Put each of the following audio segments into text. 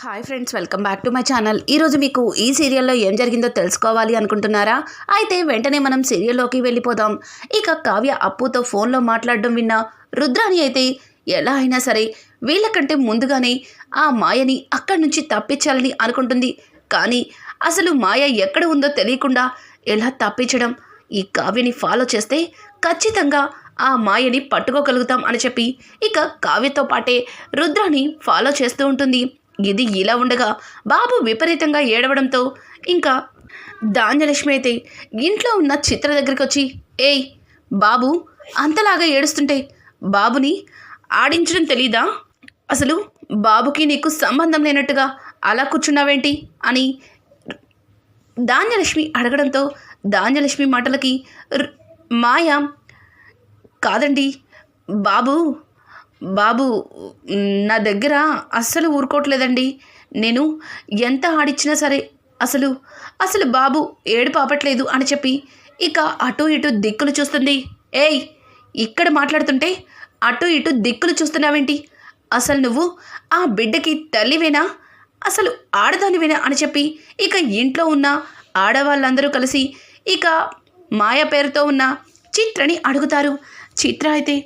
Hi friends, welcome back to my channel. ఈరోజు మీకు ఈ సీరియల్లో ఏం జరిగిందో తెలుసుకోవాలి అనుకుంటున్నారా? అయితే వెంటనే మనం సీరియల్లోకి వెళ్ళిపోదాం. ఇక కావ్య అప్పుతో ఫోన్లో మాట్లాడడం విన్న రుద్రాని అయితే ఎలా అయినా సరే వీళ్ళకంటే ముందుగానే ఆ మాయని అక్కడి నుంచి తప్పించాలని అనుకుంటుంది. కానీ అసలు మాయ ఎక్కడ ఉందో తెలియకుండా ఎలా తప్పించడం? ఈ కావ్యని ఫాలో చేస్తే ఖచ్చితంగా ఆ మాయని పట్టుకోగలుగుతాం అని చెప్పి ఇక కావ్యతో పాటే రుద్రాని ఫాలో చేస్తూ ఉంటుంది. ఇది ఇలా ఉండగా బాబు విపరీతంగా ఏడవడంతో ఇంకా ధాన్యలక్ష్మి అయితే ఇంట్లో ఉన్న చిత్ర దగ్గరికి వచ్చి, ఏయ్ బాబు అంతలాగా ఏడుస్తుంటే బాబుని ఆడించడం తెలీదా? అసలు బాబుకి నీకు సంబంధం లేనట్టుగా అలా కూర్చున్నావేంటి అని ధాన్యలక్ష్మి అడగడంతో ధాన్యలక్ష్మి మాటలకి మాయ, కాదండి బాబు బాబు నా దగ్గర అస్సలు ఊరుకోవట్లేదండి. నేను ఎంత ఆడిచ్చినా సరే అసలు అసలు బాబు ఏడుపు ఆపట్లేదు అని చెప్పి ఇక అటు ఇటు దిక్కులు చూస్తుంది. ఏయ్ ఇక్కడ మాట్లాడుతుంటే అటు ఇటు దిక్కులు చూస్తున్నావేంటి? అసలు నువ్వు ఆ బిడ్డకి తల్లివేనా? అసలు ఆడదానివేనా అని చెప్పి ఇక ఇంట్లో ఉన్న ఆడవాళ్ళందరూ కలిసి ఇక మాయ పేరుతో ఉన్న చిత్రని అడుగుతారు. చిత్ర అయితే,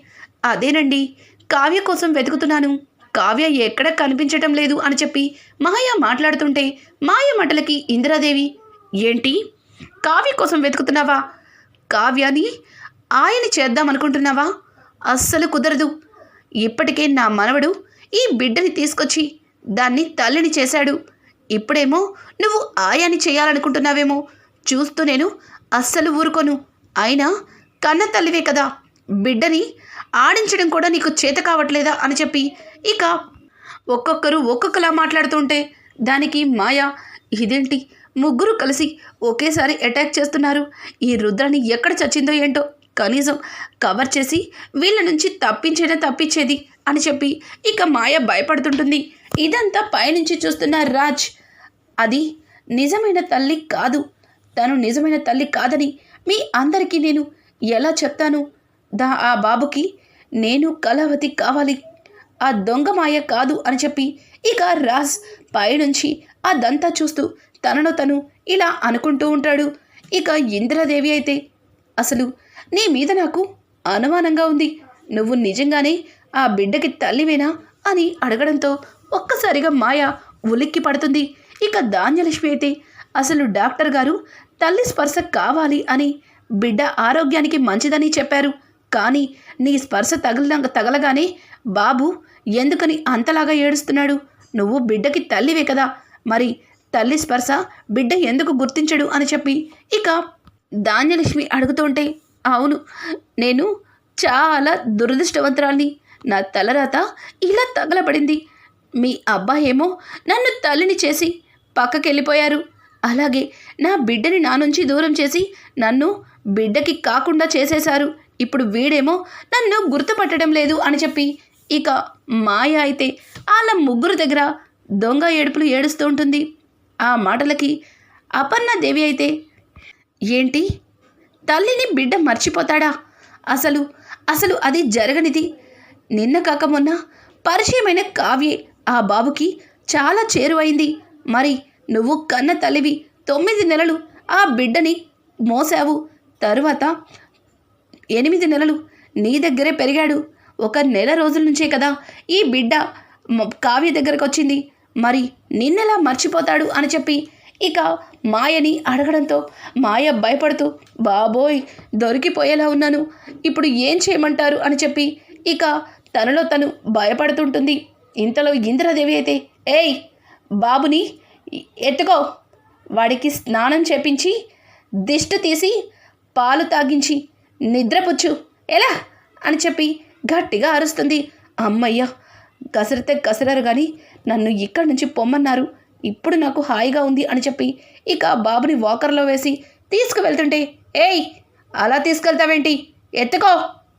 అదేనండి కావ్య కోసం వెతుకుతున్నాను, కావ్య ఎక్కడ కనిపించటం లేదు అని చెప్పి మాయ మాట్లాడుతుంటే మాయ మాటలకి ఇందిరాదేవి, ఏంటి కావ్య కోసం వెతుకుతున్నావా? కావ్యాని ఆయన చేద్దామనుకుంటున్నావా? అస్సలు కుదరదు. ఇప్పటికే నా మనవడు ఈ బిడ్డని తీసుకొచ్చి దాన్ని తల్లిని చేశాడు. ఇప్పుడేమో నువ్వు ఆయాని చేయాలనుకుంటున్నావేమో. చూస్తూ నేను అస్సలు ఊరుకోను. అయినా కన్న తల్లివే కదా, బిడ్డని ఆడించడం కూడా నీకు చేత కావట్లేదా అని చెప్పి ఇక ఒక్కొక్కరు ఒక్కొక్కలా మాట్లాడుతుంటే దానికి మాయ, ఇదేంటి ముగ్గురు కలిసి ఒకేసారి అటాక్ చేస్తున్నారు, ఈ రుద్రాని ఎక్కడ చచ్చిందో ఏంటో కనీసం కవర్ చేసి వీళ్ళ నుంచి తప్పించేది అని చెప్పి ఇక మాయ భయపడుతుంటుంది. ఇదంతా పైనుంచి చూస్తున్న రాజ్, అది నిజమైన తల్లి కాదు, తను నిజమైన తల్లి కాదని మీ అందరికీ నేను ఎలా చెప్తాను? ఆ బాబుకి నేను కళావతి కావాలి, ఆ దొంగ మాయ కాదు అని చెప్పి ఇక రాజ్ పైనుంచి అదంతా చూస్తూ తనను తను ఇలా అనుకుంటూ ఉంటాడు. ఇక ఇందిరాదేవి అయితే, అసలు నీ మీద నాకు అనుమానంగా ఉంది, నువ్వు నిజంగానే ఆ బిడ్డకి తల్లివేనా అని అడగడంతో ఒక్కసారిగా మాయ ఉలిక్కి పడుతుంది. ఇక ధాన్యలక్ష్మి అయితే, అసలు డాక్టర్ గారు తల్లి స్పర్శ కావాలి అని, బిడ్డ ఆరోగ్యానికి మంచిదని చెప్పారు. కానీ నీ స్పర్శ తగలగానే బాబు ఎందుకని అంతలాగా ఏడుస్తున్నాడు? నువ్వు బిడ్డకి తల్లివే కదా, మరి తల్లి స్పర్శ బిడ్డ ఎందుకు గుర్తించడు అని చెప్పి ఇక ధాన్యలక్ష్మి అడుగుతుంటే, అవును నేను చాలా దురదృష్టవంతురాల్ని, నా తలరాత ఇలా తగలబడింది. మీ అబ్బాయేమో నన్ను తల్లిని చేసి పక్కకెళ్ళిపోయారు, అలాగే నా బిడ్డని నా నుంచి దూరం చేసి నన్ను బిడ్డకి కాకుండా చేసేశారు. ఇప్పుడు వీడేమో నన్ను గుర్తుపట్టడం లేదు అని చెప్పి ఇక మాయ అయితే వాళ్ళ ముగ్గురు దగ్గర దొంగ ఏడుపులు ఏడుస్తూ ఉంటుంది. ఆ మాటలకి అపర్ణాదేవి అయితే, ఏంటి తల్లిని బిడ్డ మర్చిపోతాడా? అసలు అసలు అది జరగనిది. నిన్న కాక మొన్న పరిచయమైన కావ్యే ఆ బాబుకి చాలా చేరువైంది. మరి నువ్వు కన్న తల్లివి, 9 నెలలు ఆ బిడ్డని మోసావు, తరువాత 8 నెలలు నీ దగ్గరే పెరిగాడు. 1 నెల రోజుల నుంచే కదా ఈ బిడ్డ కావ్య దగ్గరకు వచ్చింది, మరి నిన్నెలా మర్చిపోతాడు అని చెప్పి ఇక మాయని అడగడంతో మాయ భయపడుతూ, బాబోయ్ దొరికిపోయేలా ఉన్నాను, ఇప్పుడు ఏం చేయమంటారు అని చెప్పి ఇక తనలో తను భయపడుతుంటుంది. ఇంతలో ఇందిరాదేవి అయితే, ఏయ్ బాబుని ఎత్తుకో, వాడికి స్నానం చేపించి దిష్టి తీసి పాలు తాగించి నిద్రపుచ్చు ఎలా అని చెప్పి గట్టిగా అరుస్తుంది. అమ్మయ్య, కసరితే కసరారు కానీ నన్ను ఇక్కడి నుంచి పొమ్మన్నారు, ఇప్పుడు నాకు హాయిగా ఉంది అని చెప్పి ఇక బాబుని వాకర్లో వేసి తీసుకువెళ్తుంటే, ఏయ్ అలా తీసుకెళ్తావేంటి, ఎత్తుకో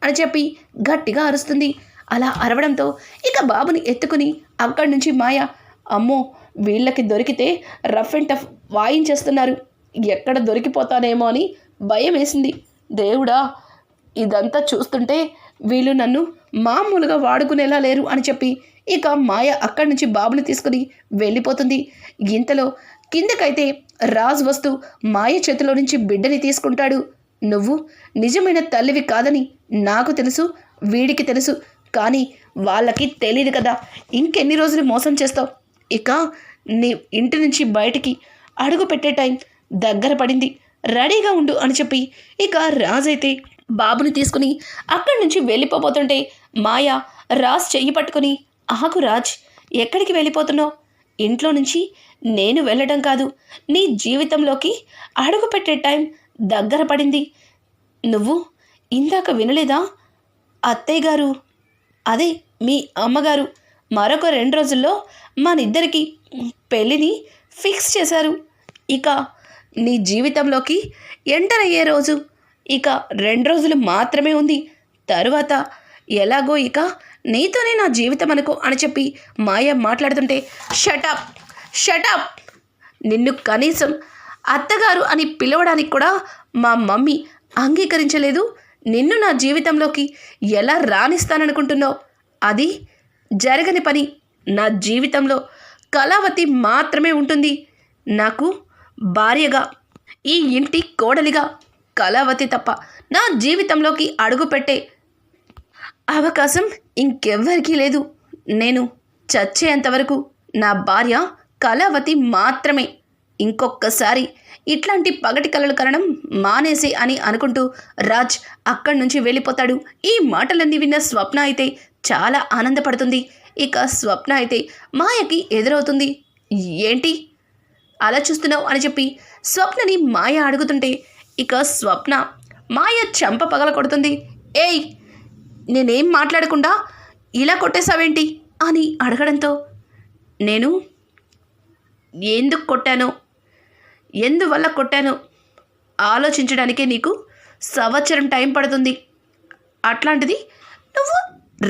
అని చెప్పి గట్టిగా అరుస్తుంది. అలా అరవడంతో ఇక బాబుని ఎత్తుకుని అక్కడి నుంచి మాయ, అమ్మో వీళ్ళకి దొరికితే రఫ్ అండ్ టఫ్ వాయించేస్తున్నారు, ఎక్కడ దొరికిపోతానేమో అని భయం వేసింది. దేవుడా, ఇదంతా చూస్తుంటే వీళ్ళు నన్ను మామూలుగా వాడుకునేలా లేరు అని చెప్పి ఇక మాయ అక్కడి నుంచి బాబుని తీసుకుని వెళ్ళిపోతుంది. ఇంతలో కిందకైతే రాజ్ వస్తూ మాయ చేతిలో నుంచి బిడ్డని తీసుకుంటాడు. నువ్వు నిజమైన తల్లివి కాదని నాకు తెలుసు, వీడికి తెలుసు, కానీ వాళ్ళకి తెలియదు కదా. ఇంకెన్ని రోజులు మోసం చేస్తావు? ఇక నీ ఇంటి నుంచి బయటికి అడుగు పెట్టే టైం దగ్గర పడింది, రెడీగా ఉండు అని చెప్పి ఇక రాజ్ అయితే బాబుని తీసుకుని అక్కడి నుంచి వెళ్ళిపోతుంటే మాయ రాజ్ చెయ్యి పట్టుకుని, ఆగు రాజ్, ఎక్కడికి వెళ్ళిపోతున్నావు? ఇంట్లో నుంచి నేను వెళ్ళటం కాదు, నీ జీవితంలోకి అడుగు పెట్టే టైం దగ్గర పడింది. నువ్వు ఇందాక వినలేదా? అత్తయ్య గారు, అదే మీ అమ్మగారు మరొక 2 రోజుల్లో మనిద్దరికి పెళ్ళిని ఫిక్స్ చేశారు. ఇక నీ జీవితంలోకి ఎంటర్ అయ్యే రోజు ఇక 2 రోజులు మాత్రమే ఉంది. తరువాత ఎలాగో ఇక నీతోనే నా జీవితం అనుకో అని చెప్పి మాయ మాట్లాడుతుంటే, షటప్ షటప్, నిన్ను కనీసం అత్తగారు అని పిలవడానికి కూడా మా మమ్మీ అంగీకరించలేదు. నిన్ను నా జీవితంలోకి ఎలా రాణిస్తాననుకుంటున్నావు? అది జరగని పని. నా జీవితంలో కళావతి మాత్రమే ఉంటుంది. నాకు భార్యగా, ఈ ఇంటి కోడలిగా కళావతి తప్ప నా జీవితంలోకి అడుగుపెట్టే అవకాశం ఇంకెవ్వరికీ లేదు. నేను చచ్చేంతవరకు నా భార్య కళావతి మాత్రమే. ఇంకొక్కసారి ఇట్లాంటి పగటి కలలు కనడం మానేసి అని అనుకుంటూ రాజ్ అక్కడి నుంచి వెళ్ళిపోతాడు. ఈ మాటలన్నీ విన్న స్వప్న అయితే చాలా ఆనందపడుతుంది. ఇక స్వప్న అయితే మాయకి ఎదురవుతుంది. ఏంటి అలా చూస్తున్నావు అని చెప్పి స్వప్నని మాయ అడుగుతుంటే ఇక స్వప్న మాయ చెంప పగల కొడుతుంది. ఏయ్, నేనేం మాట్లాడకుండా ఇలా కొట్టేశావేంటి అని అడగడంతో, నేను ఎందుకు కొట్టానో, ఎందువల్ల కొట్టానో ఆలోచించడానికే నీకు సంవత్సరం టైం పడుతుంది. అట్లాంటిది నువ్వు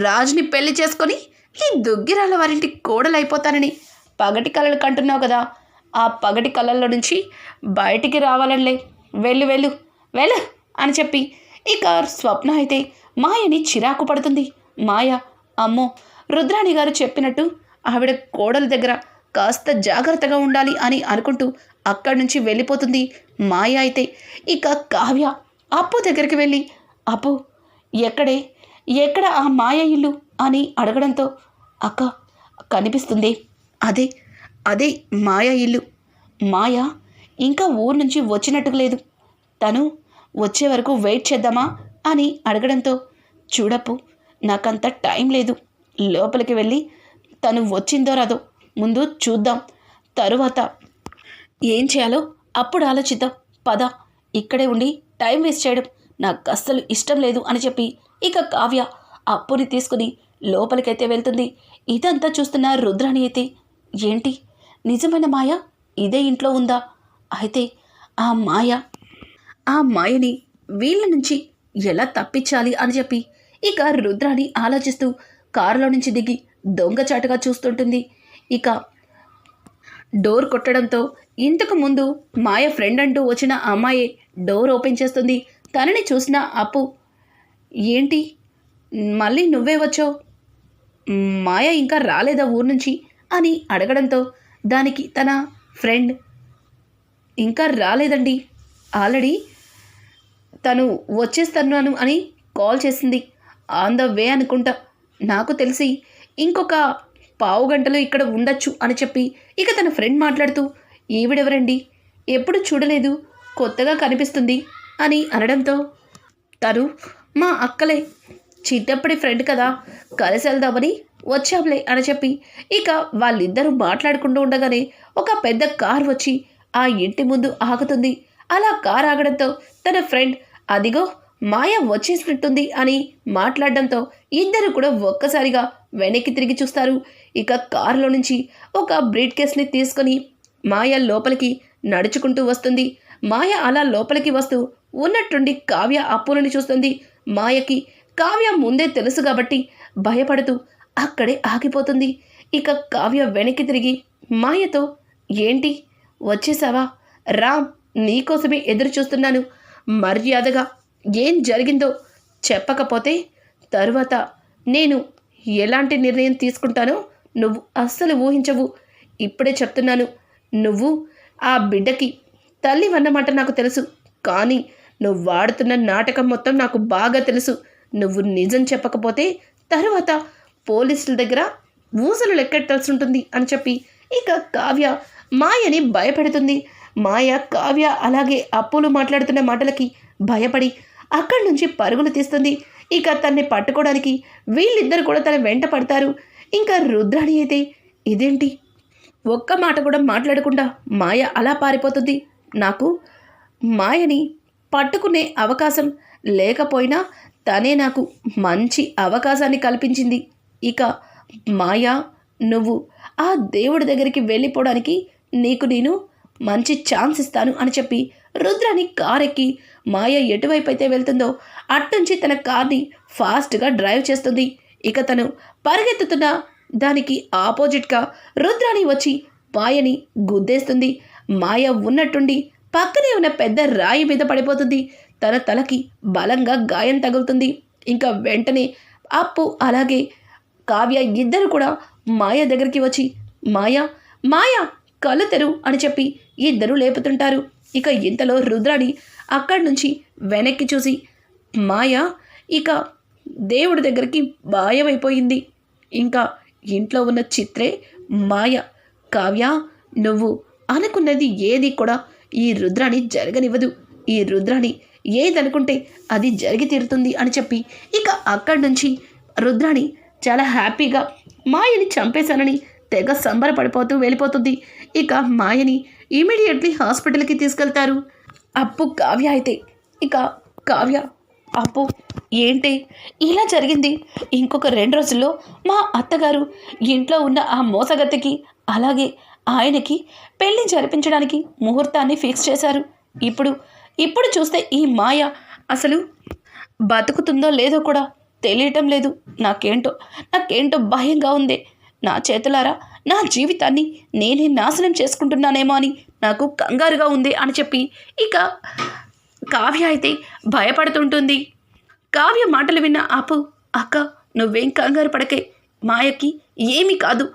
రాజుని పెళ్లి చేసుకొని ఈ దుగ్గిరాల వారింటి కోడలైపోతానని పగటి కలలు కంటున్నావు కదా. ఆ పగటి కళల్లో నుంచి బయటికి రావాలనిలే. వెళ్ళు వెళ్ళు వెళ్ళు అని చెప్పి ఇక స్వప్న అయితే మాయని చిరాకు పడుతుంది. మాయ, అమ్మో, రుద్రాణి గారు చెప్పినట్టు ఆవిడ కోడల దగ్గర కాస్త జాగ్రత్తగా ఉండాలి అని అనుకుంటూ అక్కడి నుంచి వెళ్ళిపోతుంది. మాయ అయితే ఇక కావ్య అప్పు దగ్గరికి వెళ్ళి, అప్పు ఎక్కడ ఆ మాయ ఇల్లు అని అడగడంతో, అక్క కనిపిస్తుంది, అదే అదే మాయ ఇల్లు. మాయ ఇంకా ఊరు నుంచి వచ్చినట్టు లేదు. తను వచ్చే వరకు వెయిట్ చేద్దామా అని అడగడంతో, చూడప్పు, నాకంత టైం లేదు. లోపలికి వెళ్ళి తను వచ్చిందో రాదో ముందు చూద్దాం, తరువాత ఏం చేయాలో అప్పుడు ఆలోచిద్దాం. పద, ఇక్కడే ఉండి టైం వేస్ట్ చేయడం నాకు అస్సలు ఇష్టం లేదు అని చెప్పి ఇక కావ్య అప్పుని తీసుకుని లోపలికైతే వెళ్తుంది. ఇదంతా చూస్తున్న రుద్రాణి అయితే, ఏంటి నిజమైన మాయ ఇదే ఇంట్లో ఉందా? అయితే ఆ మాయని వీళ్ళ నుంచి ఎలా తప్పించాలి అని చెప్పి ఇక రుద్రాణి ఆలోచిస్తూ కారులో నుంచి దిగి దొంగచాటుగా చూస్తుంటుంది. ఇక డోర్ కొట్టడంతో ఇంతకు ముందు మాయ ఫ్రెండ్ అంటూ వచ్చిన అమ్మాయి డోర్ ఓపెన్ చేస్తుంది. తనని చూసిన అప్పు, ఏంటి మళ్ళీ నువ్వే వచ్చావు? మాయ ఇంకా రాలేదా ఊరు నుంచి అని అడగడంతో, దానికి తన ఫ్రెండ్, ఇంకా రాలేదండి, ఆల్రెడీ తను వచ్చేస్తున్నాను అని కాల్ చేసింది, ఆన్ ద వే అనుకుంటా, నాకు తెలిసి ఇంకొక పావు గంటలో ఇక్కడ ఉండొచ్చు అని చెప్పి ఇక తన ఫ్రెండ్ మాట్లాడుతూ, ఈవిడెవరండి, ఎప్పుడు చూడలేదు, కొత్తగా కనిపిస్తుంది అని అనడంతో, తను మా అక్కలే, చిన్నప్పటి ఫ్రెండ్ కదా, కలిసి వెళ్దామని వచ్చాంలే అని చెప్పి ఇక వాళ్ళిద్దరూ మాట్లాడుకుంటూ ఉండగానే ఒక పెద్ద కార్ వచ్చి ఆ ఇంటి ముందు ఆగుతుంది. అలా కార్ ఆగడంతో తన ఫ్రెండ్, అదిగో మాయ వచ్చేసినట్టుంది అని మాట్లాడడంతో ఇద్దరు కూడా ఒక్కసారిగా వెనక్కి తిరిగి చూస్తారు. ఇక కారులో నుంచి ఒక బ్రీడ్ కేస్ని తీసుకొని మాయ లోపలికి నడుచుకుంటూ వస్తుంది. మాయ అలా లోపలికి వస్తూ ఉన్నట్టుండి కావ్య అప్పులని చూస్తుంది. మాయకి కావ్య ముందే తెలుసు కాబట్టి భయపడుతూ అక్కడే ఆగిపోతుంది. ఇక కావ్య వెనక్కి తిరిగి మాయతో, ఏంటి వచ్చేసావా, రామ్, నీకోసమే ఎదురు చూస్తున్నాను, మర్యాదగా ఏం జరిగిందో చెప్పకపోతే తరువాత నేను ఎలాంటి నిర్ణయం తీసుకుంటానో నువ్వు అస్సలు ఊహించవు. ఇప్పుడే చెప్తున్నాను, నువ్వు ఆ బిడ్డకి తల్లివన్నమాట నాకు తెలుసు. కానీ నువ్వు వాడుతున్న నాటకం మొత్తం నాకు బాగా తెలుసు. నువ్వు నిజం చెప్పకపోతే తరువాత పోలీసుల దగ్గర ఊసలు లెక్కెట్టాల్సి ఉంటుంది అని చెప్పి ఇక కావ్య మాయని భయపెడుతుంది. మాయ కావ్య అలాగే అప్పులు మాట్లాడుతున్న మాటలకి భయపడి అక్కడి నుంచి పరుగులు తీస్తుంది. ఇక తన్ని పట్టుకోవడానికి వీళ్ళిద్దరు కూడా తన వెంట పడతారు. ఇంకా రుద్రాణి అయితే ఇదేంటి, ఒక్క మాట కూడా మాట్లాడకుండా మాయ అలా పారిపోతుంది. నాకు మాయని పట్టుకునే అవకాశం లేకపోయినా తనే నాకు మంచి అవకాశాన్ని కల్పించింది. ఇక మాయ, నువ్వు ఆ దేవుడి దగ్గరికి వెళ్ళిపోవడానికి నీకు నేను మంచి ఛాన్స్ ఇస్తాను అని చెప్పి రుద్రాని కారెక్కి మాయ ఎటువైపు అయితే వెళ్తుందో అట్నుంచి తన కార్ని ఫాస్ట్గా డ్రైవ్ చేస్తుంది. ఇక తను పరిగెత్తుతున్న దానికి ఆపోజిట్గా రుద్రాని వచ్చి మాయని గుద్దేస్తుంది. మాయ ఉన్నట్టుండి పక్కనే ఉన్న పెద్ద రాయి మీద పడిపోతుంది. తన తలకి బలంగా గాయం తగులుతుంది. ఇంకా వెంటనే అప్పు అలాగే కావ్య ఇద్దరు కూడా మాయ దగ్గరికి వచ్చి మాయ మాయ కళ్ళు తెరువు అని చెప్పి ఇద్దరు లేపుతుంటారు. ఇక ఇంతలో రుద్రాణి అక్కడి నుంచి వెనక్కి చూసి మాయ ఇక దేవుడి దగ్గరికి మాయమైపోయింది. ఇంకా ఇంట్లో ఉన్న చిత్రే మాయ. కావ్య, నువ్వు అనుకున్నది ఏది కూడా ఈ రుద్రాణి జరగనివ్వదు. ఈ రుద్రాణి ఏదనుకుంటే అది జరిగి తీరుతుంది అని చెప్పి ఇక అక్కడి నుంచి రుద్రాణి చాలా హ్యాపీగా మాయని చంపేశానని తెగ సంబరపడిపోతూ వెళ్ళిపోతుంది. ఇక మాయని ఇమీడియట్లీ హాస్పిటల్కి తీసుకెళ్తారు. అప్పు కావ్య అయితే ఇక కావ్య, అప్పు ఏంటి ఇలా జరిగింది? ఇంకొక 2 రోజుల్లో మా అత్తగారు ఇంట్లో ఉన్న ఆ మోసగత్తెకి అలాగే ఆయనకి పెళ్లి జరిపించడానికి ముహూర్తాన్ని ఫిక్స్ చేశారు. ఇప్పుడు చూస్తే ఈ మాయ అసలు బతుకుతుందో లేదో కూడా తెలియటం లేదు. నాకేంటో భయంగా ఉంది. నా చేతులారా నా జీవితాన్ని నేనే నాశనం చేసుకుంటున్నానేమో అని నాకు కంగారుగా ఉంది అని చెప్పి ఇక కావ్య అయితే భయపడుతుంటుంది. కావ్య మాటలు విన్న అప్పు, అక్క నువ్వేం కంగారు పడకే, మాయకి ఏమీ కాదు,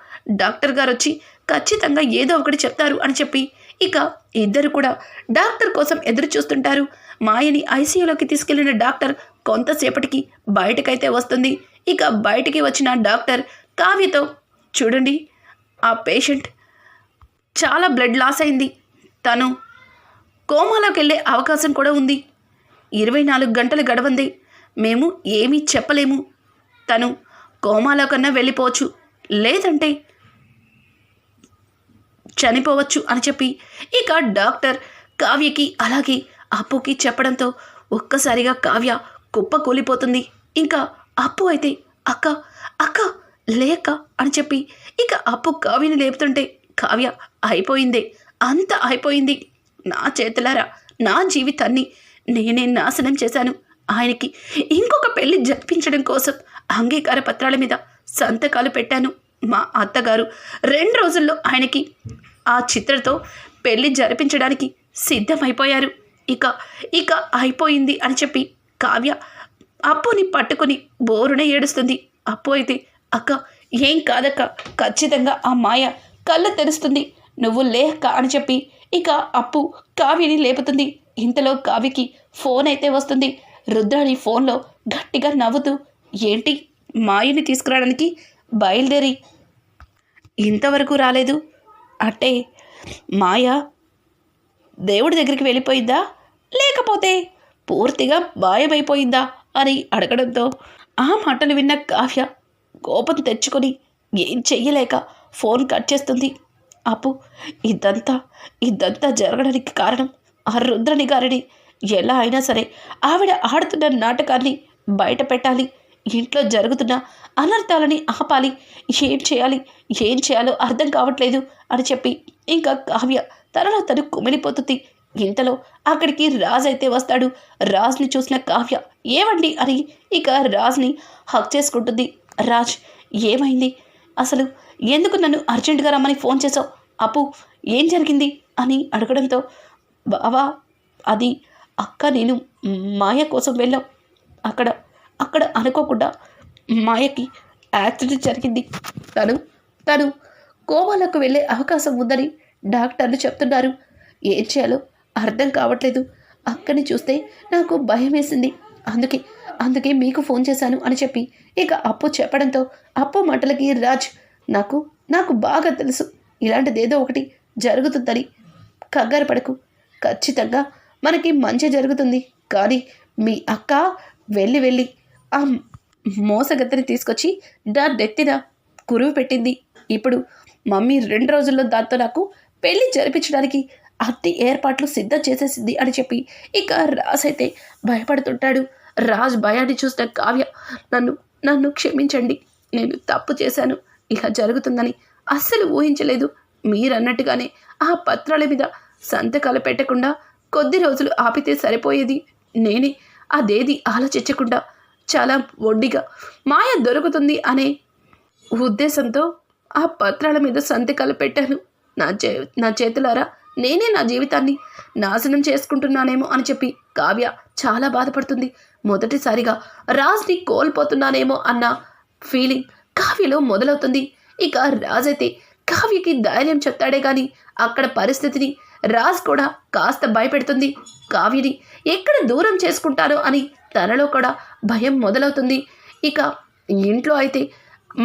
డాక్టర్ గారు వచ్చి ఖచ్చితంగా ఏదో ఒకటి చెప్తారు అని చెప్పి ఇక ఇద్దరు కూడా డాక్టర్ కోసం ఎదురు చూస్తుంటారు. మాయని ఐసీయూలోకి తీసుకెళ్లిన డాక్టర్ కొంతసేపటికి బయటకైతే వస్తుంది. ఇక బయటికి వచ్చిన డాక్టర్ కావ్యతో, చూడండి ఆ పేషెంట్ చాలా బ్లడ్ లాస్ అయింది, తను కోమాలోకి వెళ్ళే అవకాశం కూడా ఉంది. 24 గంటలు గడవంది, మేము ఏమీ చెప్పలేము. తను కోమాలో కన్నా వెళ్ళిపోవచ్చు, లేదంటే చనిపోవచ్చు అని చెప్పి ఇక డాక్టర్ కావ్యకి అలాగే అప్పుకి చెప్పడంతో ఒక్కసారిగా కావ్య కుప్ప కూలిపోతుంది. ఇంకా అప్పు అయితే అక్క అక్క లేక అని చెప్పి ఇక అప్పు కావ్యని లేపుతుంటే, కావ్య అయిపోయిందే, అంత అయిపోయింది. నా చేతులారా నా జీవితాన్ని నేనే నాశనం చేశాను. ఆయనకి ఇంకొక పెళ్లి జరిపించడం కోసం అంగీకార పత్రాల మీద సంతకాలు పెట్టాను. మా అత్తగారు 2 రోజుల్లో ఆయనకి ఆ చిత్రతో పెళ్లి జరిపించడానికి సిద్ధమైపోయారు. ఇక అయిపోయింది అని చెప్పి కావ్య అప్పుని పట్టుకుని బోరున ఏడుస్తుంది. అప్పు అయితే, అక్క ఏం కాదక్క, ఖచ్చితంగా ఆ మాయ కళ్ళు తెరుస్తుంది, నువ్వు లేక అని చెప్పి ఇక అప్పు కావ్యని లేపుతుంది. ఇంతలో కావ్యకి ఫోన్ అయితే వస్తుంది. రుద్రాణి ఫోన్లో గట్టిగా నవ్వుతూ, ఏంటి మాయని తీసుకురావడానికి బయలుదేరి ఇంతవరకు రాలేదు అంటే మాయ దేవుడి దగ్గరికి వెళ్ళిపోయిందా లేకపోతే పూర్తిగా మాయమైపోయిందా అని అడగడంతో ఆ మాటలు విన్న కావ్య కోపం తెచ్చుకొని ఏం చెయ్యలేక ఫోన్ కట్ చేస్తుంది. అప్పు, ఇదంతా జరగడానికి కారణం ఆ రుద్రని గారిని. ఎలా అయినా సరే ఆవిడ ఆడుతున్న నాటకాన్ని బయట పెట్టాలి, ఇంట్లో జరుగుతున్న అనర్థాలని ఆపాలి, ఏం చేయాలో అర్థం కావట్లేదు అని చెప్పి ఇంకా కావ్య తనలో తను కుమిలిపోతుంది. ఇంతలో అక్కడికి రాజ్ అయితే వస్తాడు. రాజ్ని చూసిన కావ్య, ఏమండి అని ఇక రాజ్ని హక్ చేసుకుంటుంది. రాజ్, ఏమైంది అసలు, ఎందుకు నన్ను అర్జెంటుగా రమ్మని ఫోన్ చేసావు? అప్పు ఏం జరిగింది అని అడగడంతో, బావా అది అక్క నేను మాయ కోసం వెళ్ళాం, అక్కడ అక్కడ అనుకోకుండా మాయకి యాక్సిడెంట్ జరిగింది. తను తను కోమాలకు వెళ్ళే అవకాశం ఉందని డాక్టర్లు చెప్తున్నారు. ఏం చేయాలో అర్థం కావట్లేదు. అక్కని చూస్తే నాకు భయం వేసింది. అందుకే అందుకే మీకు ఫోన్ చేశాను అని చెప్పి ఇక అప్పు చెప్పడంతో అప్పు మాటలకి రాజ్ నాకు నాకు బాగా తెలుసు ఇలాంటిదేదో ఒకటి జరుగుతుందని. కంగారు పడకు, ఖచ్చితంగా మనకి మంచి జరుగుతుంది. కానీ మీ అక్క వెళ్ళి ఆ మోసగత్తని తీసుకొచ్చి నా నెత్తిన కురువు పెట్టింది. ఇప్పుడు మమ్మీ 2 రోజుల్లో దాంతో నాకు పెళ్లి జరిపించడానికి అన్ని ఏర్పాట్లు సిద్ధం చేసేసింది అని చెప్పి ఇక రాజ్ అయితే భయపడుతుంటాడు. రాజ్ భయాన్ని చూసిన కావ్య నన్ను నన్ను క్షమించండి, నేను తప్పు చేశాను, ఇలా జరుగుతుందని అస్సలు ఊహించలేదు. మీరన్నట్టుగానే ఆ పత్రాల మీద సంతకాలు పెట్టకుండా కొద్ది రోజులు ఆపితే సరిపోయేది. నేనే అదేది ఆలోచించకుండా చాలా ఒడ్డిగా మాయ దొరుకుతుంది అనే ఉద్దేశంతో ఆ పత్రాల మీద సంతకాలు పెట్టాను. నా చేతులారా నేనే నా జీవితాన్ని నాశనం చేసుకుంటున్నానేమో అని చెప్పి కావ్య చాలా బాధపడుతుంది. మొదటిసారిగా రాజ్ని కోల్పోతున్నానేమో అన్న ఫీలింగ్ కావ్యలో మొదలవుతుంది. ఇక రాజ్ అయితే కావ్యకి ధైర్యం చెప్తాడే కానీ అక్కడ పరిస్థితిని రాజ్ కూడా కాస్త భయపెడుతుంది. కావ్యని ఎక్కడ దూరం చేసుకుంటారో అని తనలో కూడా భయం మొదలవుతుంది. ఇక ఇంట్లో అయితే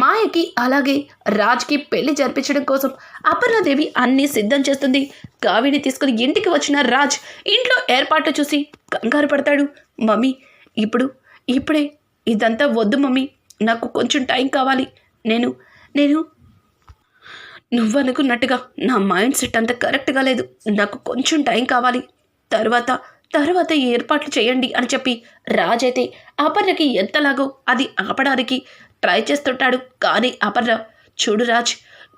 మాయకి అలాగే రాజ్కి పెళ్లి జరిపించడం కోసం అపర్ణాదేవి అన్నీ సిద్ధం చేస్తుంది. కావ్యని తీసుకుని ఇంటికి వచ్చిన రాజ్ ఇంట్లో ఏర్పాట్లు చూసి కంగారు పడతాడు. మమ్మీ ఇప్పుడే ఇదంతా వద్దు మమ్మీ, నాకు కొంచెం టైం కావాలి. నేను నువ్వనుకున్నట్టుగా నా మైండ్ సెట్ అంత కరెక్ట్గా లేదు, నాకు కొంచెం టైం కావాలి, తర్వాత ఏర్పాట్లు చేయండి అని చెప్పి రాజ్ అయితే అపర్ణకి ఎంతలాగో అది ఆపడానికి ట్రై చేస్తుంటాడు. కానీ అపర్ణ, చూడు రాజ్,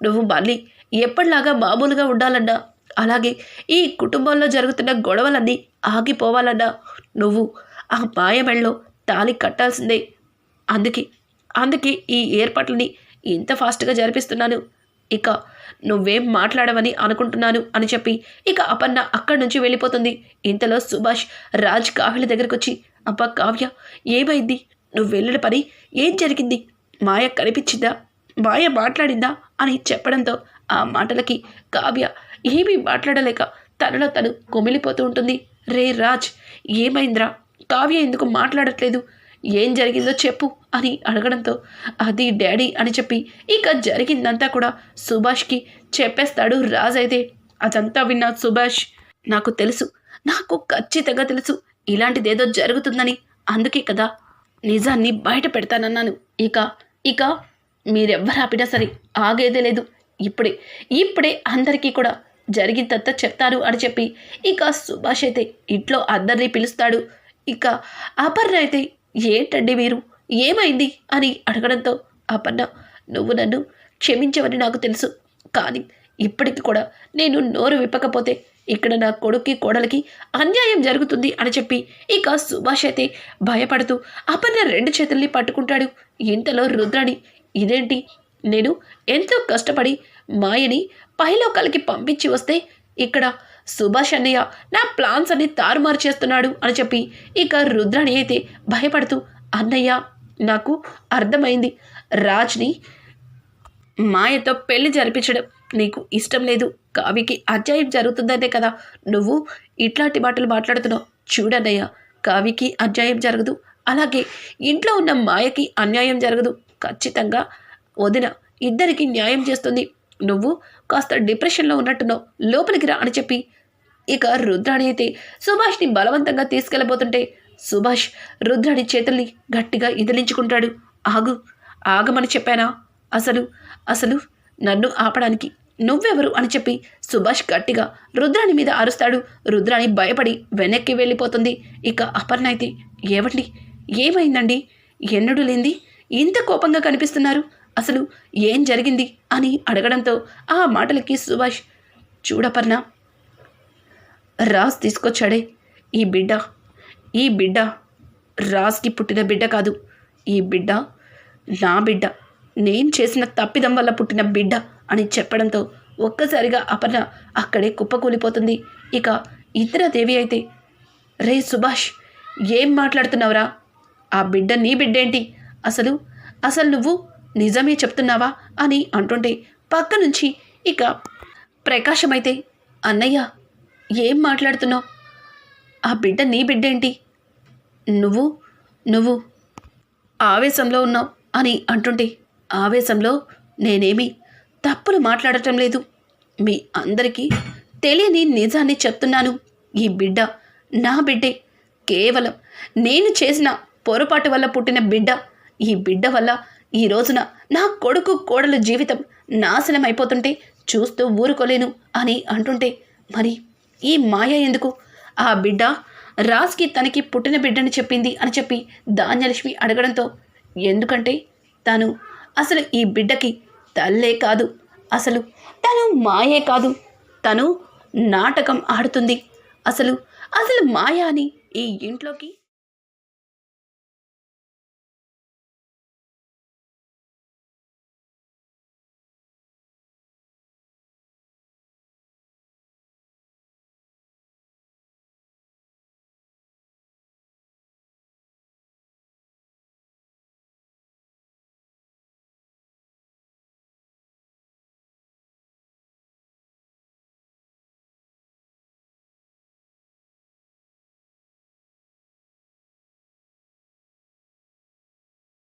నువ్వు మళ్ళీ ఎప్పటిలాగా మామూలుగా ఉండాలన్నా, అలాగే ఈ కుటుంబంలో జరుగుతున్న గొడవలన్నీ ఆగిపోవాలన్నా నువ్వు ఆ మాయమెళ్ళలో తాళి కట్టాల్సిందే. అందుకే ఈ ఏర్పాట్లని ఇంత ఫాస్ట్గా జరిపిస్తున్నాను. ఇక నువ్వేం మాట్లాడవని అనుకుంటున్నాను అని చెప్పి ఇక అపర్ణ అక్కడి నుంచి వెళ్ళిపోతుంది. ఇంతలో సుభాష్ రాజ్ కావ్య దగ్గరికి వచ్చి, అబ్బా కావ్య, ఏమైంది? నువ్వు వెళ్ళిన పని ఏం జరిగింది? మాయ కనిపించిందా? మాయ మాట్లాడిందా అని చెప్పడంతో ఆ మాటలకి కావ్య ఏమీ మాట్లాడలేక తనలో తను కొమిలిపోతూ ఉంటుంది. రే రాజ్, ఏమైందిరా? కావ్య ఎందుకు మాట్లాడట్లేదు? ఏం జరిగిందో చెప్పు అని అడగడంతో అది డాడీ అని చెప్పి ఇక జరిగిందంతా కూడా సుభాష్కి చెప్పేస్తాడు రాజ్. అయితే అదంతా విన్న సుభాష్, నాకు ఖచ్చితంగా తెలుసు ఇలాంటిదేదో జరుగుతుందని, అందుకే కదా నిజాన్ని బయట పెడతానన్నాను. ఇక మీరెవ్వరు ఆపినా సరే ఆగేదే లేదు. ఇప్పుడే అందరికీ కూడా జరిగిందంతా చెప్తారు అని చెప్పి ఇక సుభాష్ అయితే ఇంట్లో అందరినీ పిలుస్తాడు. ఇక అపర్ణ అయితే, ఏంటండి మీరు, ఏమైంది అని అడగడంతో అపర్ణ, నువ్వు నన్ను క్షమించవని నాకు తెలుసు, కానీ ఇప్పటికి కూడా నేను నోరు విప్పకపోతే ఇక్కడ నా కొడుక్కి కోడలికి అన్యాయం జరుగుతుంది అని చెప్పి ఇక సుభాష్ అయితే భయపడుతూ అపర్ణ 2 చేతుల్ని పట్టుకుంటాడు. ఇంతలో రుద్రాణి, ఇదేంటి, నేను ఎంతో కష్టపడి మాయని పైలోకాలకి పంపించి వస్తే ఇక్కడ సుభాష్ అన్నయ్య నా ప్లాన్స్ అన్ని తారుమారు చేస్తున్నాడు అని చెప్పి ఇక రుద్రాణి అయితే భయపడుతూ, అన్నయ్య, నాకు అర్థమైంది, రాజ్ని మాయతో పెళ్లి జరిపించడం నీకు ఇష్టం లేదు, కావ్యకి అన్యాయం జరుగుతుందనే కదా నువ్వు ఇట్లాంటి మాటలు మాట్లాడుతున్నావు. చూడన్నయ్య, కావ్యకి అన్యాయం జరగదు, అలాగే ఇంట్లో ఉన్న మాయకి అన్యాయం జరగదు. ఖచ్చితంగా వదిన ఇద్దరికి న్యాయం చేస్తుంది. నువ్వు కాస్త డిప్రెషన్లో ఉన్నట్టున్నావు, లోపలికి రా అని చెప్పి ఇక రుద్రాణి అయితే సుభాష్ని బలవంతంగా తీసుకెళ్ళబోతుంటే సుభాష్ రుద్రాణి చేతుల్ని గట్టిగా ఇదిలించుకుంటాడు. ఆగమని చెప్పానా? అసలు నన్ను ఆపడానికి నువ్వెవరు అని చెప్పి సుభాష్ గట్టిగా రుద్రాణి మీద అరుస్తాడు. రుద్రాణి భయపడి వెనక్కి వెళ్ళిపోతుంది. ఇక అపర్ణ అయితే, ఏవండి, ఏమైందండి? ఎన్నడూ లేంది ఇంత కోపంగా కనిపిస్తున్నారు, అసలు ఏం జరిగింది అని అడగడంతో ఆ మాటలకి సుభాష్, చూడపర్ణ, రాజ్ తీసుకొచ్చాడే ఈ బిడ్డ రాజ్కి పుట్టిన బిడ్డ కాదు, ఈ బిడ్డ నా బిడ్డ, నేను చేసిన తప్పిదం వల్ల పుట్టిన బిడ్డ అని చెప్పడంతో ఒక్కసారిగా అపర్ణ అక్కడే కుప్పకూలిపోతుంది. ఇక ఇతరదేవి అయితే, రే సుభాష్, ఏం మాట్లాడుతున్నావురా? ఆ బిడ్డ నీ బిడ్డేంటి? అసలు అసలు నువ్వు నిజమే చెప్తున్నావా అని అంటుంటే పక్క నుంచి ఇక ప్రకాశమైతే, అన్నయ్య ఏం మాట్లాడుతున్నావు? ఆ బిడ్డ నీ బిడ్డేంటి? నువ్వు నువ్వు ఆవేశంలో ఉన్నావు అని అంటుంటే, ఆవేశంలో నేనేమి తప్పులు మాట్లాడటం లేదు. మీ అందరికీ తెలియని నిజాన్ని చెప్తున్నాను. ఈ బిడ్డ నా బిడ్డే. కేవలం నేను చేసిన పొరపాటు వల్ల పుట్టిన బిడ్డ. ఈ బిడ్డ వల్ల ఈ రోజున నా కొడుకు కోడలు జీవితం నాశనం అయిపోతుంటే చూస్తూ ఊరుకోలేను అని అంటుంటే, మరి ఈ మాయ ఎందుకు? ఆ బిడ్డ రాజ్కి తనకి పుట్టిన బిడ్డని చెప్పింది అని చెప్పి ధాన్యలక్ష్మి అడగడంతో, ఎందుకంటే తను అసలు ఈ బిడ్డకి తల్లే కాదు, అసలు తను మాయే కాదు, తను నాటకం ఆడుతుంది. అసలు మాయ అని ఈ ఇంట్లోకి